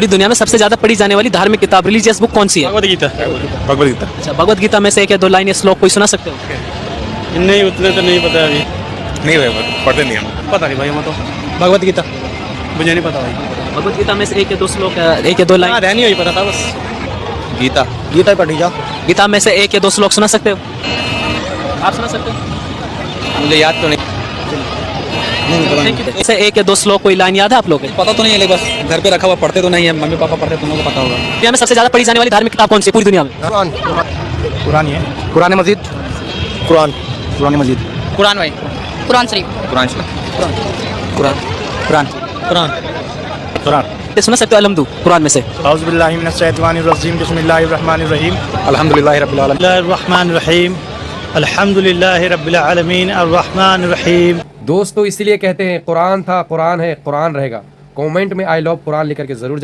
पूरी दुनिया में सबसे ज्यादा पढ़ी जाने वाली धार्मिक किताब रिलीजियस बुक कौन सी है? भगवद गीता। भगवद गीता। अच्छा, भगवत गीता में से एक या दो लाइन या श्लोक कोई सुना सकते हो? नहीं, उतने तो नहीं पता अभी। नहीं भाई, पढ़ते नहीं हम। पता नहीं भाई, हम तो भगवद गीता मुझे नहीं पता भाई। भगवत गीता में से एक या दो श्लोक, एक या दो लाइन। ध्यान नहीं पता था बस। गीता गीता पढ़ी जाओ। गीता में से एक या दो श्लोक सुना सकते हो? आप सुना सकते हो? मुझे याद तो नहीं। ऐसे एक या दो श्लोक कोई लाइन याद है आप लोगों को? पता तो नहीं है, लेकिन बस घर पे रखा हुआ, पढ़ते तो नहीं है, मम्मी पापा पढ़ते, तुम लोगों को पता होगा। दुनिया में सबसे ज्यादा पढ़ी जाने वाली धार्मिक किताब कौन सी पूरी दुनिया में? कुरान ही है। कुरान मजीद। कुरान। कुरान मजीद। कुरान भाई। कुरान शरीफ। कुरान कुरान कुरान कुरान कुरान। ये सुना सकते हो अलहम्दु कुरान में से? औज़ु बिल्लाहि मिनश शैतानिर रजीम, बिस्मिल्लाहिर रहमानिर रहीम, अल्हम्दुलिल्लाहि रब्बिल आलमीन, रहमानिर रहीम, अल्हम्दुलिल्लाहि रब्बिल आलमीन, अर्रहमानिर रहीम। दोस्तों इसीलिए कहते हैं कुरान था, कुरान है, कुरान रहेगा। कमेंट में आई लव कुरान लिख करके जरूर